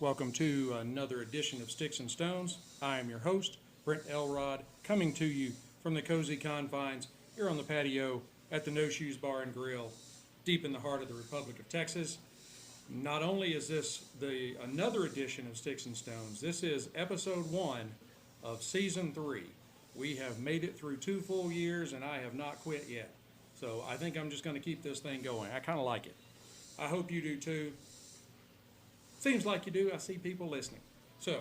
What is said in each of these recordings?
Welcome to another edition of Sticks and Stones. I am your host, Brent Elrod, coming to you from the cozy confines here on the patio at the No Shoes Bar and Grill, deep in the heart of the Republic of Texas. Not only is this another edition of Sticks and Stones, this is episode 1 of season 3. We have made it through 2 full years and I have not quit yet. So I think I'm just going to keep this thing going. I kind of like it. I hope you do too. Seems like you do. I see people listening. So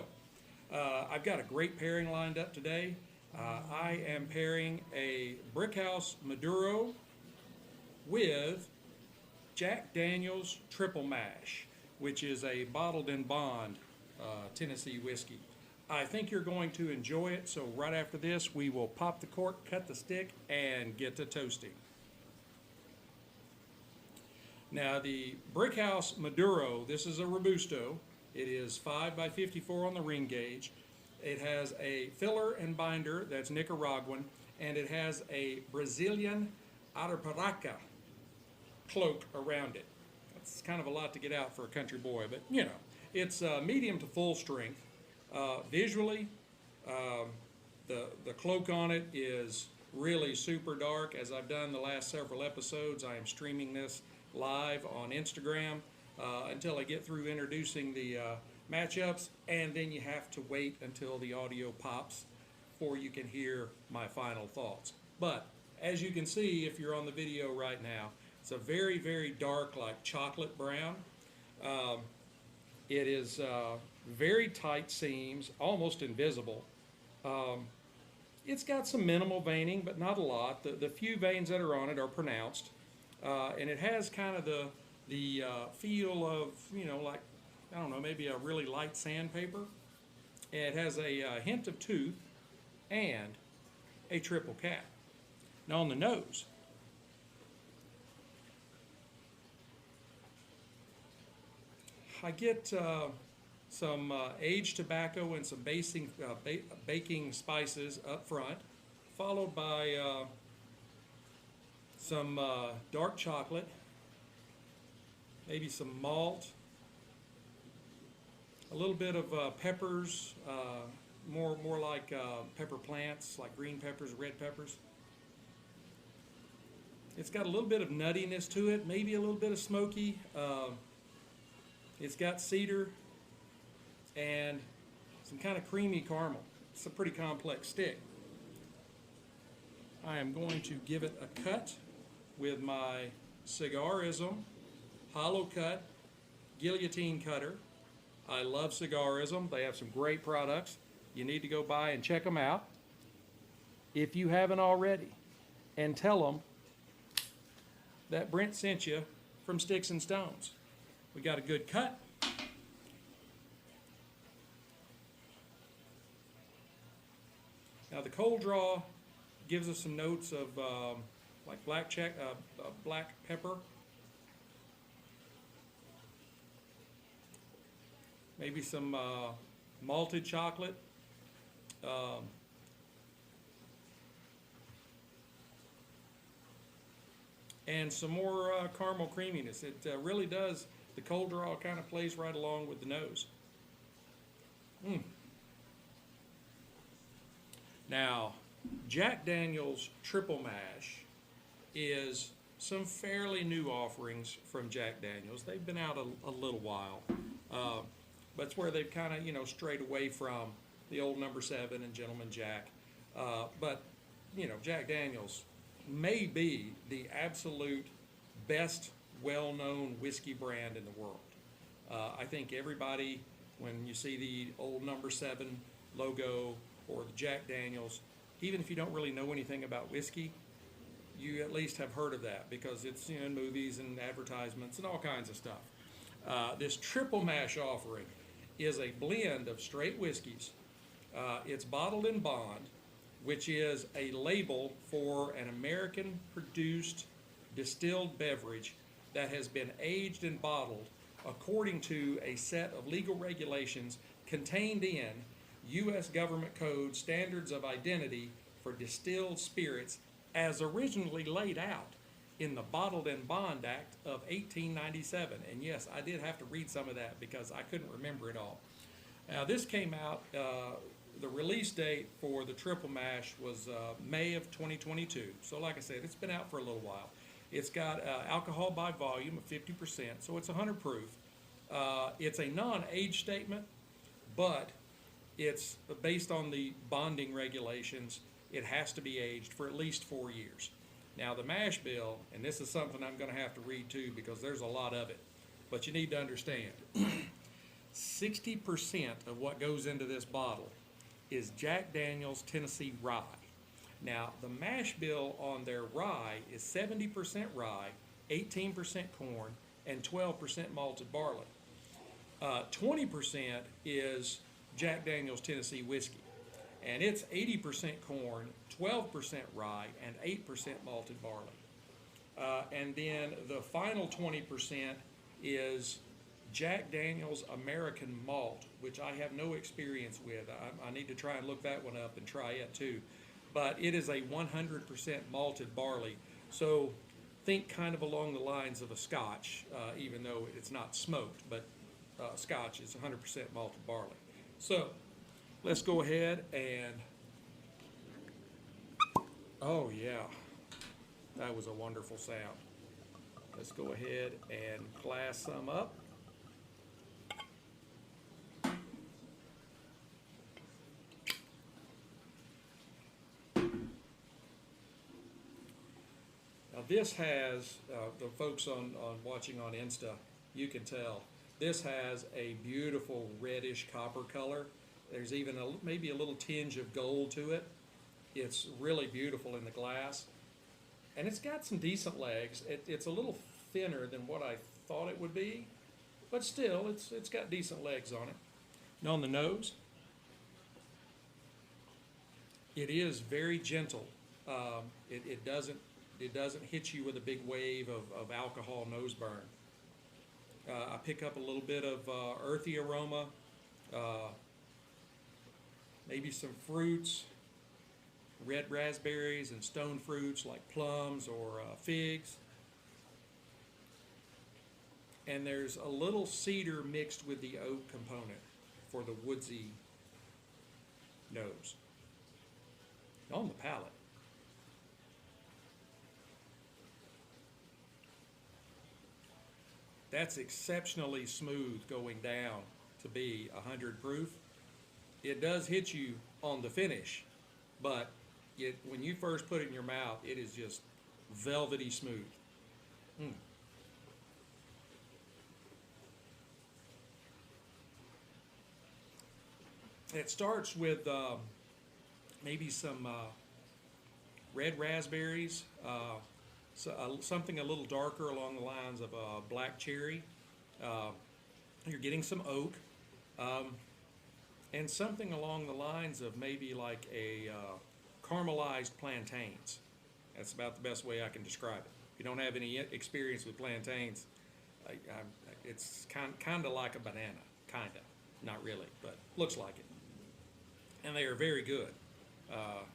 I've got a great pairing lined up today. I am pairing a Brickhouse Maduro with Jack Daniel's Triple Mash, which is a bottled in bond Tennessee whiskey. I think you're going to enjoy it, so right after this we will pop the cork, cut the stick, and get to toasting. Now the Brickhouse Maduro, this is a Robusto. It is 5 by 54 on the ring gauge. It has a filler and binder that's Nicaraguan, and it has a Brazilian Arapiraca cloak around it. That's kind of a lot to get out for a country boy, but you know, it's medium to full strength. Visually, the cloak on it is really super dark. As I've done the last several episodes, I am streaming this live on Instagram until I get through introducing the matchups, and then you have to wait until the audio pops before you can hear my final thoughts. But as you can see, if you're on the video right now, it's a very, very dark, like chocolate brown. It is very tight seams, almost invisible. It's got some minimal veining, but not a lot. The few veins that are on it are pronounced. And it has kind of the feel of, you know, like, I don't know, maybe a really light sandpaper. It has a hint of tooth and a triple cap. Now on the nose, I get some aged tobacco and some baking spices up front, followed by some dark chocolate, maybe some malt, a little bit of peppers, more like pepper plants, like green peppers, red peppers. It's got a little bit of nuttiness to it, maybe a little bit of smoky. It's got cedar and some kind of creamy caramel. It's a pretty complex stick. I am going to give it a cut with my Cigarism hollow cut guillotine cutter. I love Cigarism. They have some great products. You need to go by and check them out if you haven't already, and tell them that Brent sent you from Sticks and Stones. We got a good cut. Now the cold draw gives us some notes of like black pepper, maybe some malted chocolate, and some more caramel creaminess. It really does. The cold draw kind of plays right along with the nose. Now, Jack Daniel's Triple Mash is some fairly new offerings from Jack Daniel's. They've been out a little while, but it's where they've kind of, you know, strayed away from the old number 7 and Gentleman Jack. But, you know, Jack Daniel's may be the absolute best well-known whiskey brand in the world. I think everybody, when you see the old number 7 logo or the Jack Daniel's, even if you don't really know anything about whiskey, you at least have heard of that because it's, you know, in movies and advertisements and all kinds of stuff. This Triple Mash offering is a blend of straight whiskeys. It's bottled in bond, which is a label for an American-produced distilled beverage that has been aged and bottled according to a set of legal regulations contained in U.S. Government Code Standards of Identity for Distilled Spirits as originally laid out in the Bottled and Bond Act of 1897. And yes, I did have to read some of that because I couldn't remember it all. Now, this came out, the release date for the triple mash was May of 2022. So like I said, it's been out for a little while. It's got alcohol by volume of 50%, so it's 100 proof. It's a non-age statement, but it's based on the bonding regulations. It has to be aged for at least 4 years. Now the mash bill, and this is something I'm going to have to read too because there's a lot of it, but you need to understand, 60% of what goes into this bottle is Jack Daniel's Tennessee Rye. Now the mash bill on their rye is 70% rye, 18% corn, and 12% malted barley. 20% is Jack Daniel's Tennessee whiskey, and it's 80% corn, 12% rye, and 8% malted barley. And then the final 20% is Jack Daniel's American Malt, which I have no experience with. I need to try and look that one up and try it too. But it is a 100% malted barley. So think kind of along the lines of a Scotch, even though it's not smoked, but Scotch is 100% malted barley. So let's go ahead and, oh yeah, that was a wonderful sound. Let's go ahead and glass some up. Now this has, the folks on watching on Insta, you can tell, this has a beautiful reddish copper color. There's even maybe a little tinge of gold to it. It's really beautiful in the glass. And it's got some decent legs. It's a little thinner than what I thought it would be, but still, it's got decent legs on it. And on the nose, it is very gentle. It doesn't hit you with a big wave of alcohol nose burn. I pick up a little bit of earthy aroma, maybe some fruits, red raspberries and stone fruits like plums or figs. And there's a little cedar mixed with the oak component for the woodsy nose. On the palate, that's exceptionally smooth going down to be 100 proof. It does hit you on the finish, but when you first put it in your mouth, it is just velvety smooth. It starts with maybe some red raspberries, something a little darker along the lines of black cherry. You're getting some oak, and something along the lines of maybe like a caramelized plantains. That's about the best way I can describe it. If you don't have any experience with plantains, it's kind of like a banana, kind of, not really, but looks like it. And they are very good,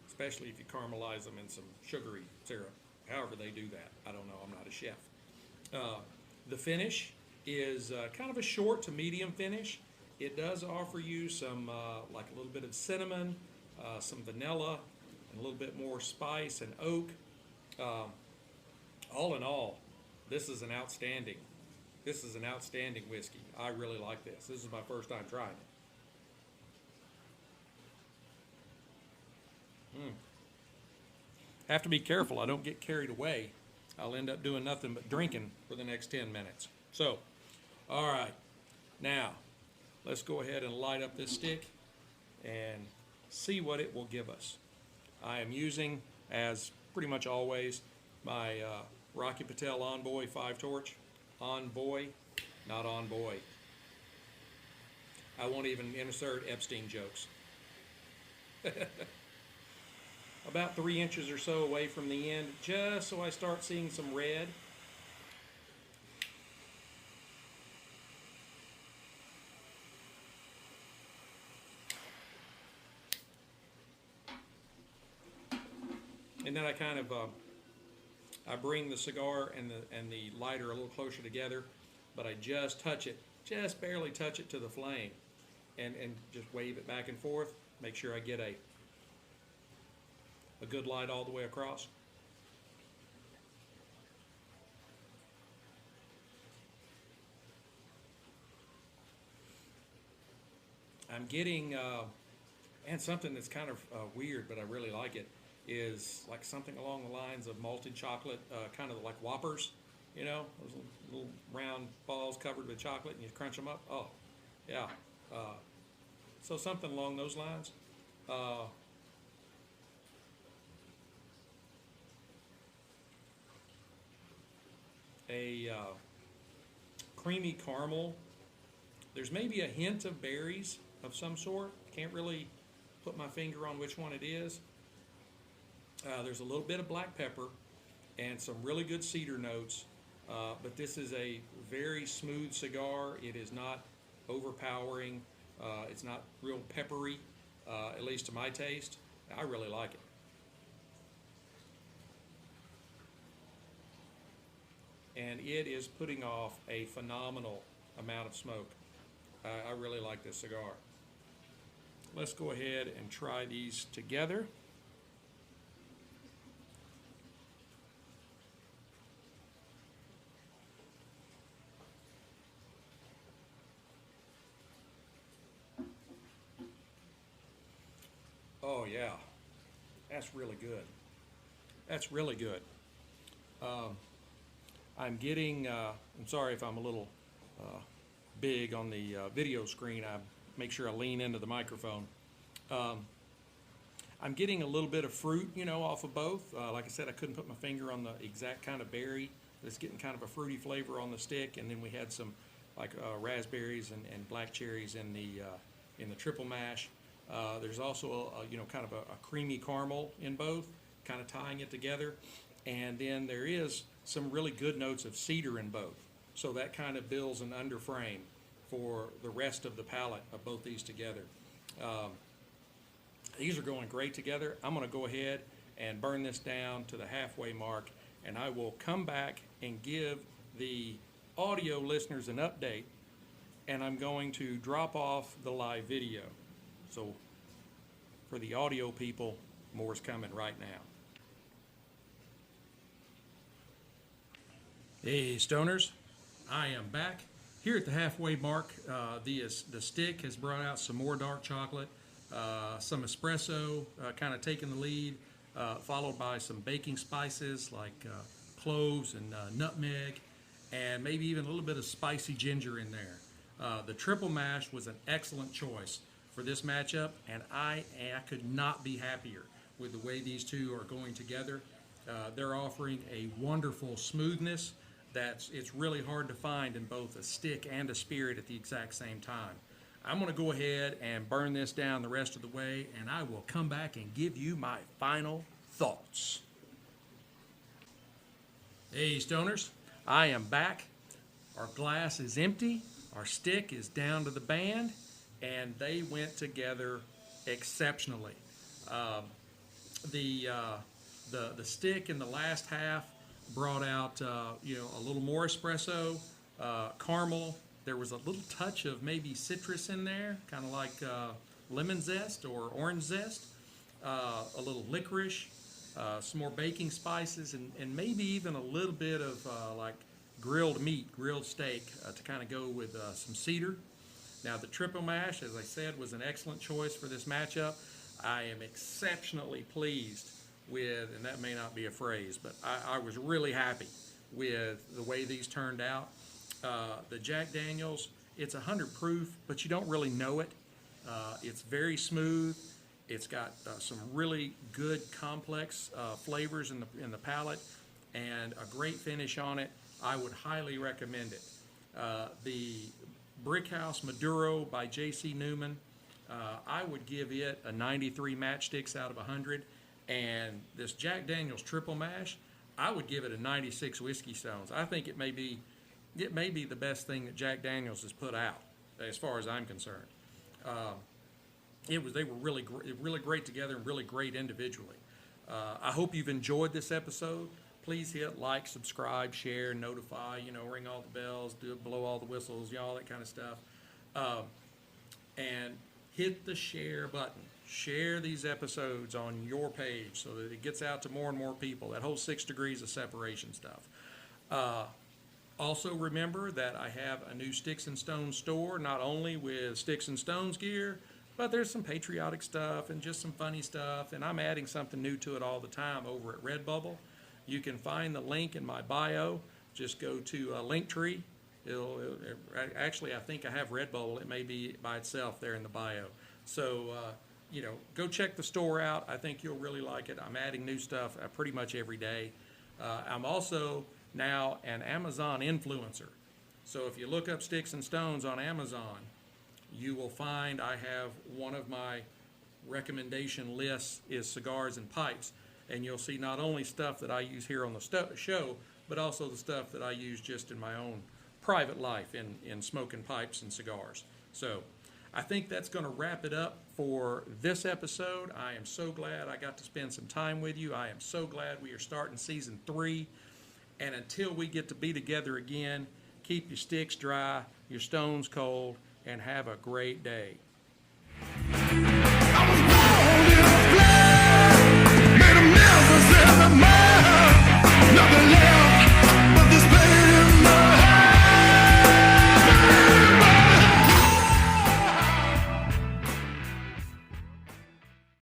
especially if you caramelize them in some sugary syrup. However they do that, I don't know, I'm not a chef. The finish is kind of a short to medium finish. It does offer you some, like a little bit of cinnamon, some vanilla, and a little bit more spice and oak. All in all, this is an outstanding whiskey. I really like this. This is my first time trying it. Have to be careful I don't get carried away. I'll end up doing nothing but drinking for the next 10 minutes. So, all right, now let's go ahead and light up this stick and see what it will give us. I am using, as pretty much always, my Rocky Patel Envoy 5-torch. Envoy, not on boy. I won't even insert Epstein jokes. About 3 inches or so away from the end, just so I start seeing some red. And then I kind of I bring the cigar and the lighter a little closer together, but I just touch it, just barely touch it to the flame, and just wave it back and forth. Make sure I get a good light all the way across. I'm getting, and something that's kind of weird, but I really like it, is like something along the lines of malted chocolate, kind of like Whoppers, you know, those little round balls covered with chocolate, and you crunch them up. Oh, yeah. So something along those lines. Uh, a creamy caramel. There's maybe a hint of berries of some sort. Can't really put my finger on which one it is. There's a little bit of black pepper and some really good cedar notes. But this is a very smooth cigar. It is not overpowering. It's not real peppery, at least to my taste. I really like it. And it is putting off a phenomenal amount of smoke. I really like this cigar. Let's go ahead and try these together. Oh yeah, that's really good. That's really good. I'm getting, I'm sorry if I'm a little big on the video screen. I make sure I lean into the microphone. I'm getting a little bit of fruit, you know, off of both. Like I said, I couldn't put my finger on the exact kind of berry, but it's getting kind of a fruity flavor on the stick. And then we had some like raspberries and black cherries in the triple mash. There's also you know, kind of a creamy caramel in both, kind of tying it together. And then there is some really good notes of cedar in both. So that kind of builds an underframe for the rest of the palate of both these together. These are going great together. I'm going to go ahead and burn this down to the halfway mark, and I will come back and give the audio listeners an update, and I'm going to drop off the live video. So for the audio people, more's coming right now. Hey Stoners, I am back here at the halfway mark. The stick has brought out some more dark chocolate, some espresso kind of taking the lead, followed by some baking spices like cloves and nutmeg, and maybe even a little bit of spicy ginger in there. The triple mash was an excellent choice for this matchup, and I could not be happier with the way these two are going together. They're offering a wonderful smoothness it's really hard to find in both a stick and a spirit at the exact same time. I'm going to go ahead and burn this down the rest of the way, and I will come back and give you my final thoughts. Hey Stoners, I am back. Our glass is empty, our stick is down to the band, and they went together exceptionally. The stick in the last half brought out you know, a little more espresso, caramel. There was a little touch of maybe citrus in there, kind of like lemon zest or orange zest, a little licorice, some more baking spices, and maybe even a little bit of like grilled meat, grilled steak to kind of go with some cedar. Now the triple mash, as I said, was an excellent choice for this matchup. I am exceptionally pleased with, and that may not be a phrase, but I was really happy with the way these turned out. The Jack Daniels, it's 100 proof, but you don't really know it. It's very smooth. It's got some really good complex flavors in the palate, and a great finish on it. I would highly recommend it. The Brickhouse Maduro by J.C. Newman, I would give it a 93 matchsticks out of 100. And this Jack Daniels triple mash, I would give it a 96 whiskey stones. I think it may be the best thing that Jack Daniels has put out, as far as I'm concerned. They were really great together and really great individually. I hope you've enjoyed this episode. please hit like, subscribe, share, notify, ring all the bells, blow all the whistles, all that kind of stuff. And hit the share button. Share these episodes on your page so that it gets out to more and more people. That whole 6 degrees of separation stuff. Also remember that I have a new Sticks-n-Stonez store, not only with Sticks-n-Stonez gear, but there's some patriotic stuff and just some funny stuff, and I'm adding something new to it all the time over at Redbubble. You can find the link in my bio. Just go to Linktree. Actually, I think I have Redbubble. It may be by itself there in the bio. So, go check the store out. I think you'll really like it. I'm adding new stuff pretty much every day. I'm also now an Amazon influencer. So if you look up Sticks-n-Stonez on Amazon, you will find I have one of my recommendation lists is cigars and pipes. And you'll see not only stuff that I use here on the show, but also the stuff that I use just in my own private life in smoking pipes and cigars. So I think that's going to wrap it up for this episode. I am so glad I got to spend some time with you. I am so glad we are starting season 3. And until we get to be together again, keep your sticks dry, your stones cold, and have a great day.